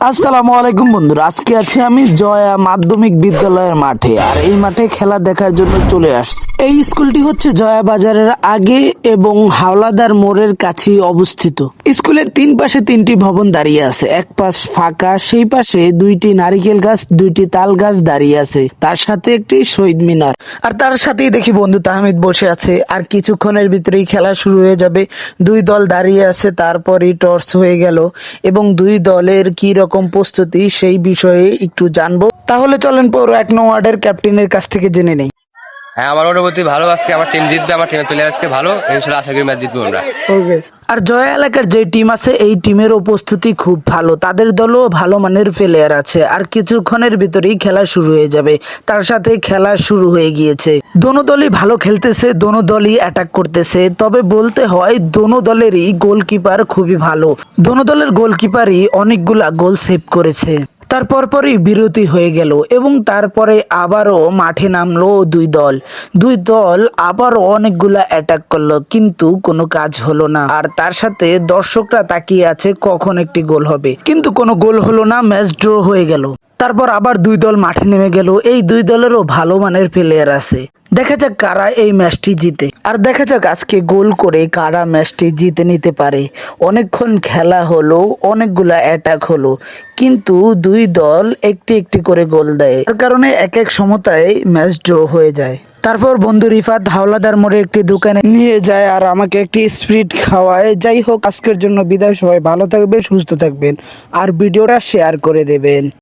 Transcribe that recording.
আসসালামু আলাইকুম বন্ধুরা, আজকে আছি আমি জয়া মাধ্যমিক বিদ্যালয়ের মাঠে। আর এই মাঠে খেলা দেখার জন্য চলে আসছি। এই স্কুলটি হচ্ছে জয়া বাজারের আগে এবং হাওলাদার মোড়ের কাছে অবস্থিত। স্কুলের তিন পাশে তিনটি ভবন দাঁড়িয়ে আছে, এক পাশ ফাঁকা, সেই পাশে দুইটি নারিকেল গাছ, দুইটি তাল গাছ দাঁড়িয়ে আছে, তার সাথে একটি শহীদ মিনার। আর তার সাথেই দেখি বন্ধু তাহমিদ বসে আছে। আর কিছুক্ষণের ভিতরেই খেলা শুরু হয়ে যাবে। দুই দল দাঁড়িয়ে আছে, তারপরই টস হয়ে গেল এবং দুই দলের কি রকম প্রস্তুতি সেই বিষয়ে একটু জানবো। তাহলে চলেন পৌর 1 নং ওয়ার্ডের ক্যাপ্টেনের কাছ থেকে জেনে নেই। হ্যাঁ, আমার অনুভূতি ভালো। আজকে আমার টিম জিতবে, আমার টিমের প্লেয়ার আজকে ভালো। ইনশাআল্লাহ আশা করি ম্যাচ জিতবো আমরা। আর জয়া এলাকার যে টিম আছে এই টিমের উপস্থিতি খুব ভালো, তাদের দলও ভালো মানের প্লেয়ার আছে। আর কিছুক্ষণের ভিতরেই খেলা শুরু হয়ে যাবে। তার সাথে খেলা শুরু হয়ে গিয়েছে। দোনো দলই ভালো খেলতেছে, দোনো দলই অ্যাটাক করতেছে। তবে বলতে হয় দোনো দলেরই গোলকিপার খুবই ভালো। দোনো দলের গোলকিপারই অনেকগুলা গোল সেভ করেছে। তারপর পরই বিরতি হয়ে গেল এবং তারপরে আবারও মাঠে নামলো দুই দল আবারও অনেকগুলা অ্যাটাক করলো, কিন্তু কোনো কাজ হলো না। আর তার সাথে দর্শকরা তাকিয়ে আছে কখন একটি গোল হবে, কিন্তু কোনো গোল হলো না, ম্যাচ ড্র হয়ে গেল। তারপর আবার দুই দল মাঠে নেমে গেল। এই দুই দলেরও ভালো মানের প্লেয়ার আছে। দেখা যাক কারা এই ম্যাচটি জিতে, আর দেখা যাক আজকে গোল করে কারা ম্যাচটি জিতে নিতে পারে। অনেকক্ষণ খেলা হলো, অনেকগুলা অ্যাটাক হলো, কিন্তু দুই দল একটি একটি করে গোল দেয়, তার কারণে এক এক সমতায় ম্যাচ ড্র হয়ে যায়। তারপর বন্ধু রিফাত হাওলাদার মোড়ে একটি দোকানে নিয়ে যায় আর আমাকে একটি স্প্রিট খাওয়ায়। যাই হোক, আজকের জন্য বিদায়। সবাই ভালো থাকবেন, সুস্থ থাকবেন আর ভিডিওটা শেয়ার করে দেবেন।